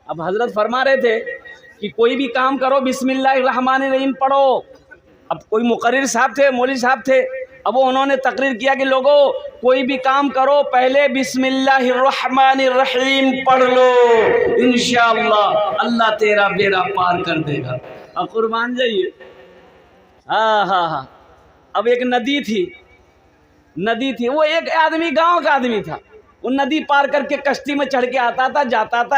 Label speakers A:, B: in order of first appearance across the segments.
A: अब हजरत फरमा रहे थे कि कोई भी काम करो बिस्मिल्लाहिर्रहमानिर्रहीम पढ़ो। अब कोई मुकर्रिर साहब थे, मौलवी साहब थे, अब वो उन्होंने तकरीर किया कि लोगों कोई भी काम करो पहले बिस्मिल्लाहिर्रहमानिर्रहीम पढ़ लो, इंशाअल्लाह अल्लाह तेरा बेड़ा पार कर देगा। अब कुर्बान जाइए। हाँ। अब एक नदी थी, वो एक आदमी गांव का आदमी था, वो नदी पार करके कश्ती में चढ़ के आता था, जाता था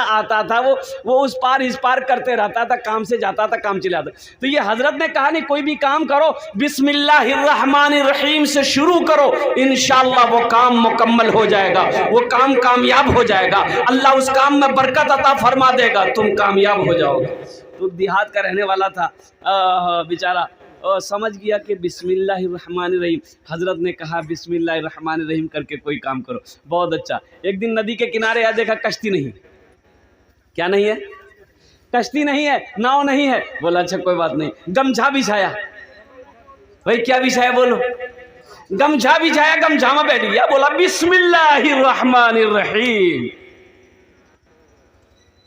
A: आता था, वो उस पार इस पार करते रहता था, काम से जाता था काम चले आता। तो ये हजरत ने कहा नहीं कोई भी काम करो बिस्मिल्लाहिर्रहमानिर्रहीम से शुरू करो, इंशाअल्लाह वो काम मुकम्मल हो जाएगा, वो काम कामयाब हो जाएगा, अल्लाह उस काम में बरकत अता फरमा देगा, तुम कामयाब हो जाओगे। तो देहात का रहने वाला था बेचारा, समझ गया कि बिस्मिल्लाहिर्रहमानिर्रहीम, हज़रत ने कहा बिस्मिल्लाहिर्रहमानिर्रहीम करके कोई काम करो, बहुत अच्छा। एक दिन नदी के किनारे आया, देखा कश्ती नहीं। क्या नहीं है? कश्ती नहीं है, नाव नहीं है। बोला अच्छा कोई बात नहीं, गमछा बिछाया। भाई क्या बिछाया बोलो? गमछा बिछाया, गमछा में बैठ गया, बोला बिस्मिल्लाहिर्रहमानिर्रहीम,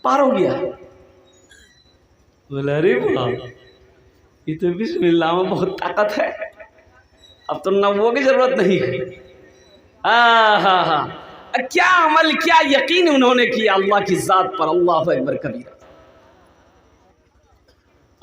A: पार हो गया। बोला अरे वाह, ये तो बिस्मिल्लाह में बहुत ताकत है, अब तो नवों की जरूरत नहीं है। हाँ, क्या अमल, क्या यकीन उन्होंने किया अल्लाह की जात पर, अल्लाह अकबर कबीरा।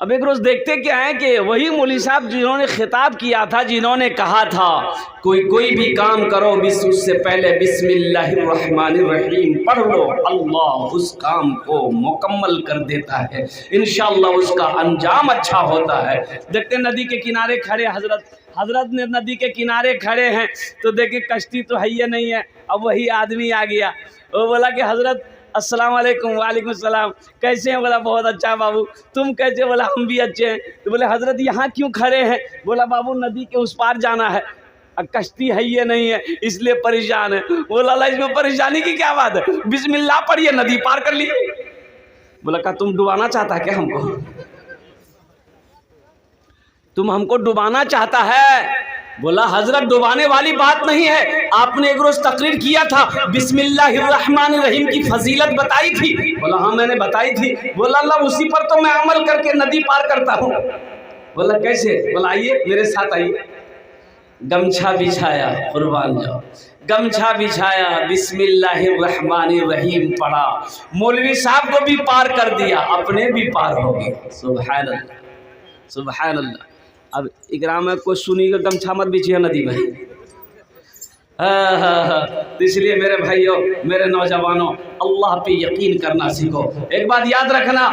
A: अब एक रोज देखते क्या है कि वही मौलवी साहब जिन्होंने खिताब किया था, जिन्होंने कहा था कोई भी काम करो उससे पहले बिस्मिल्लाहिर्रहमानिर्रहीम पढ़ लो, अल्लाह उस काम को मुकम्मल कर देता है, इंशाअल्लाह उसका अंजाम अच्छा होता है। देखते नदी के किनारे खड़े हजरत ने नदी के किनारे खड़े हैं, तो देखे कश्ती तो है ही नहीं है। अब वही आदमी आ गया, वो बोला कि हजरत अस्सलाम वालेकुम। वालेकुम सलाम, कैसे हैं? बोला बहुत अच्छा बाबू, तुम कैसे? बोला हम भी अच्छे हैं। तो बोले हजरत यहाँ क्यों खड़े हैं? बोला बाबू नदी के उस पार जाना है, कश्ती है ये नहीं है इसलिए परेशान है। बोला अल्लाह इसमें परेशानी की क्या बात है, बिस्मिल्लाह पढ़िए नदी पार कर लिए। बोला का तुम डुबाना चाहता है क्या हमको? तुम हमको डुबाना चाहता है? बोला हजरत डुबाने वाली बात नहीं है, आपने एक रोज तकरीर किया था बिस्मिल्लाहिर्रहमानिर्रहीम की फजीलत बताई थी। बोला हाँ मैंने बताई थी। बोला अल्लाह उसी पर तो मैं अमल करके नदी पार करता हूँ। बोला कैसे? बोला आइए मेरे साथ आइए। गमछा बिछाया, कुर्बान जाओ, गमछा बिछाया, बिस्मिल्लाहिर्रहमानिर्रहीम पढ़ा, मौलवी साहब को भी पार कर दिया, अपने भी पार हो गए। सुभान अल्लाह, सुभान अल्लाह। अब इकराम में कोई सुनी का गमछा मत बिछिए नदी में। तो इसलिए मेरे भाइयों, मेरे नौजवानों, अल्लाह पे यकीन करना सीखो। एक बात याद रखना,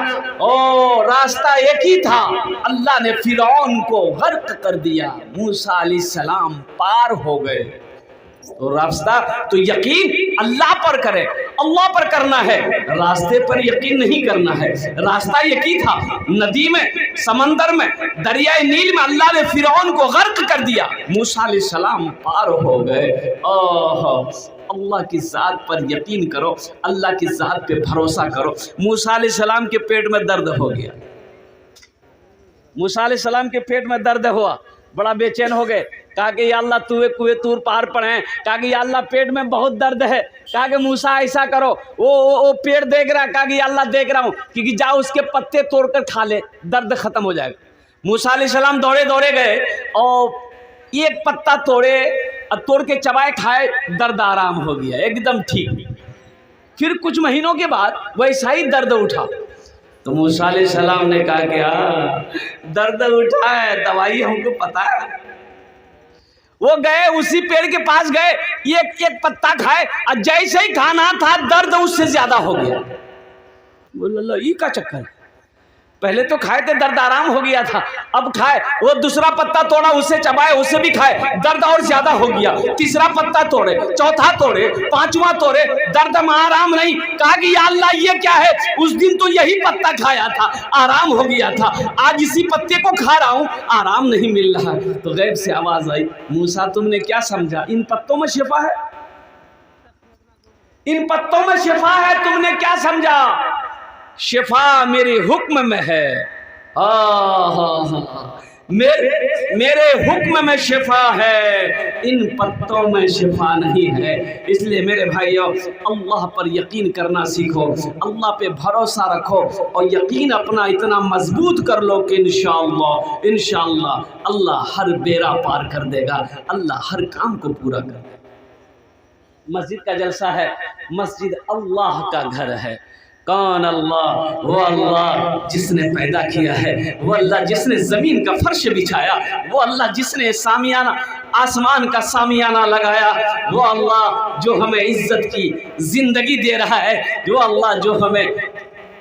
A: रास्ता एक ही था, अल्लाह ने फिरौन को गर्क कर दिया, मूसा अलैहिस्सलाम पार हो गए। तो रास्ता तो यकीन अल्लाह पर करे, अल्लाह पर करना है, रास्ते पर यकीन नहीं करना है। रास्ता एक ही था, नदी में, समंदर में, दरियाए नील में अल्लाह ने फिरौन को गर्क कर दिया, मूसा अलैहिस्सलाम पार हो गए। अल्लाह की ज़ात पर यकीन करो, अल्लाह की ज़ात पे भरोसा करो। मूसा अलैहिस्सलाम के पेट में दर्द हो गया, मूसा अलैहिस्सलाम के पेट में दर्द हुआ, बड़ा बेचैन हो गए। कहा कि या अल्लाह तूए कुए तूर पार पड़े। कहा कि या अल्लाह पेट में बहुत दर्द है। कहा कि मूसा ऐसा करो, वो पेड़ देख रहा। कहा कि या अल्लाह देख रहा हूँ, क्योंकि जाओ उसके पत्ते तोड़कर खा ले, दर्द खत्म हो जाएगा। मूसा अलैहिस्सलाम दौड़े दौड़े गए और एक पत्ता तोड़ के चबाए खाए, दर्द आराम हो गया, एकदम ठीक। फिर कुछ महीनों के बाद वैसा ही दर्द उठा, तो मूसा अलैहिस्सलाम ने कहा कि दर्द उठा है, दवाई हमको पता है। वो गए उसी पेड़ के पास गए, एक एक पत्ता खाए और जैसे ही खाना था दर्द उससे ज्यादा हो गया। बोला ये का चक्कर, पहले तो खाए थे दर्द आराम हो गया था, अब खाए, वो दूसरा पत्ता तोड़ा उसे चबाए, उसे भी खाए, दर्द और ज्यादा हो गया। तीसरा पत्ता तोड़े, चौथा तोड़े, पांचवा तोड़े, दर्द में आराम नहीं। कहा कि या अल्लाह ये क्या है, उस दिन तो यही पत्ता खाया था, आराम हो गया था, आज इसी पत्ते को खा रहा हूं, आराम नहीं मिल रहा। तो गैब से आवाज आई, मूसा तुमने क्या समझा, इन पत्तों में शिफा है, इन पत्तों में शिफा है, तुमने क्या समझा? शिफा मेरे हुक्म में है। मेरे हुक्म में शिफा है, इन पत्तों में शिफा नहीं है। इसलिए मेरे भाइयों, अल्लाह पर यकीन करना सीखो, अल्लाह पे भरोसा रखो और यकीन अपना इतना मजबूत कर लो कि इंशाअल्लाह अल्लाह हर बेड़ा पार कर देगा, अल्लाह हर काम को पूरा कर देगा। मस्जिद का जलसा है, मस्जिद अल्लाह का घर है। कौन अल्लाह? वो अल्लाह जिसने पैदा किया है, वो अल्लाह जिसने ज़मीन का फर्श बिछाया, वो अल्लाह जिसने सामियाना आसमान का सामियाना लगाया, वो अल्लाह जो हमें इज्जत की ज़िंदगी दे रहा है, वो अल्लाह जो हमें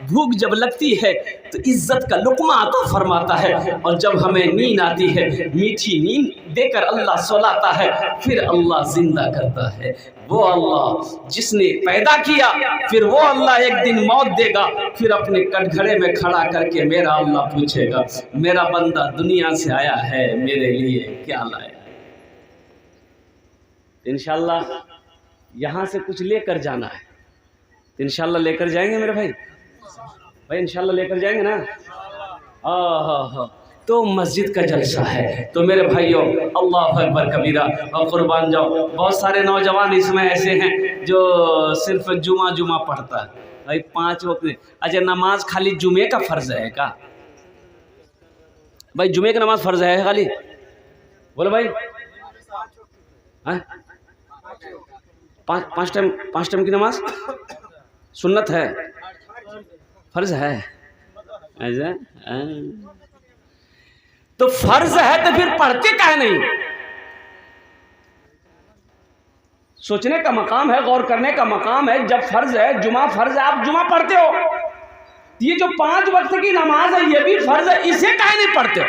A: भूख जब लगती है तो इज्जत का लुक़मा अता फरमाता है, और जब हमें नींद आती है मीठी नींद देकर अल्लाह सुलाता है, फिर अल्लाह ज़िंदा करता है। वो अल्लाह जिसने पैदा किया, फिर वो अल्लाह एक दिन मौत देगा, फिर अपने कटघरे में खड़ा करके मेरा अल्लाह पूछेगा, मेरा बंदा दुनिया से आया है, मेरे लिए क्या लाया? इंशाअल्लाह यहाँ से कुछ लेकर जाना है, इंशाअल्लाह लेकर जाएंगे मेरे भाई इंशाअल्लाह लेकर जाएंगे ना। हाँ, तो मस्जिद का जलसा है। तो मेरे भाइयों, अल्लाह अकबर कबीरा और कुर्बान जाओ। बहुत सारे नौजवान इसमें ऐसे हैं जो सिर्फ जुमा पढ़ता है। भाई 5 वक्त, अच्छा नमाज खाली जुमे का फ़र्ज़ है क्या? भाई जुमे की नमाज फ़र्ज़ है खाली? बोलो भाई, हाँ 5 टाइम की नमाज सुन्नत है, फ़र्ज़ है ऐसा? तो फ़र्ज़ है तो फिर पढ़ते काहे नहीं? सोचने का मकाम है, गौर करने का मकाम है। जब फ़र्ज़ है, जुमा फ़र्ज़ है, आप जुमा पढ़ते हो, ये जो 5 वक्त की नमाज है ये भी फ़र्ज़ है, इसे काहे नहीं पढ़ते हो?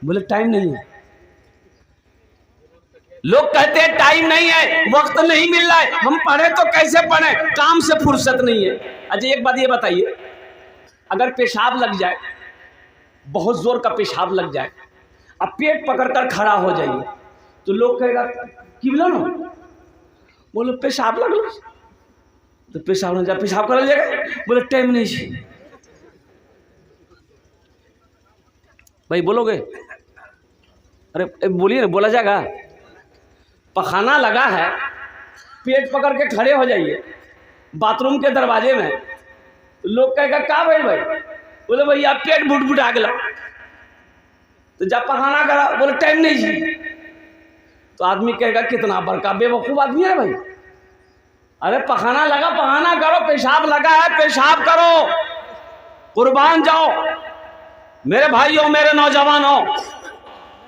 A: बोले टाइम नहीं है। लोग कहते हैं टाइम नहीं है, वक्त नहीं मिल रहा है, हम पढ़े तो कैसे पढ़े, काम से फुर्सत नहीं है। अच्छा एक बात ये बताइए, अगर पेशाब लग जाए, बहुत जोर का पेशाब लग जाए, अब पेट पकड़कर खड़ा हो जाइए, तो लोग कहेगा कि बोलो ना, बोलो पेशाब लग लो, तो पेशाब न जा, पेशाब कर जाएगा, बोले टाइम नहीं है। भाई बोलोगे? अरे बोलिए ना, बोला जाएगा? पखाना लगा है, पेट पकड़ के खड़े हो जाइए बाथरूम के दरवाजे में, लोग कहेगा का भाई? बोले भैया आप पेट बुट आ गया, तो जब पखाना करा, बोले टाइम नहीं जी, तो आदमी कहेगा कितना बड़का बेवकूफ़ आदमी है भाई। अरे पखाना लगा, पखाना करो, पेशाब लगा है, पेशाब करो, कुर्बान जाओ। मेरे भाइयों, मेरे नौजवानों,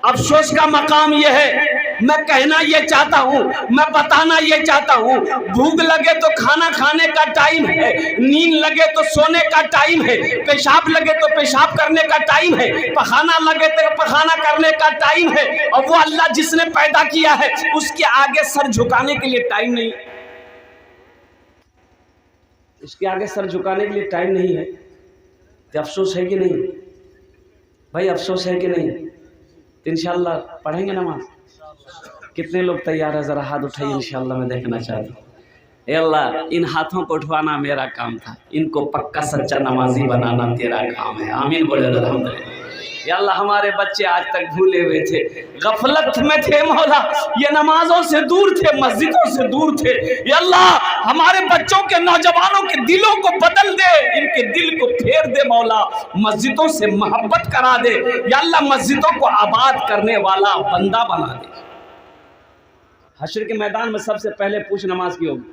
A: अफसोस का मकाम यह है, मैं कहना ये चाहता हूँ, मैं बताना ये चाहता हूँ, भूख लगे तो खाना खाने का टाइम है, नींद लगे तो सोने का टाइम है, पेशाब लगे तो पेशाब करने का टाइम है, पखाना लगे तो पखाना करने का टाइम है, और वो अल्लाह जिसने पैदा किया है उसके आगे सर झुकाने के लिए टाइम नहीं, उसके आगे सर झुकाने के लिए टाइम नहीं है। तो अफसोस है कि नहीं भाई? अफसोस है कि नहीं? तो इंशाअल्लाह पढ़ेंगे नमाज। कितने लोग तैयार है? ज़रा हाथ उठाइए, इंशाअल्लाह मैं देखना चाहता हूँ। अल्लाह, इन हाथों को उठवाना मेरा काम था, इनको पक्का सच्चा नमाजी बनाना तेरा काम है। आमीन बोले अल्हम्दुलिल्लाह। या अल्लाह, हमारे बच्चे आज तक भूले हुए थे, गफलत में थे मौला, ये नमाजों से दूर थे, मस्जिदों से दूर थे। या अल्लाह, हमारे बच्चों के, नौजवानों के दिलों को बदल दे, इनके दिल को फेर दे मौला, मस्जिदों से मोहब्बत करा दे। या अल्लाह, मस्जिदों को आबाद करने वाला बंदा बना दे। हश्र के मैदान में सबसे पहले पूछ नमाज की होगी,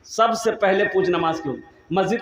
A: सबसे पहले पूछ नमाज की होगी। मस्जिद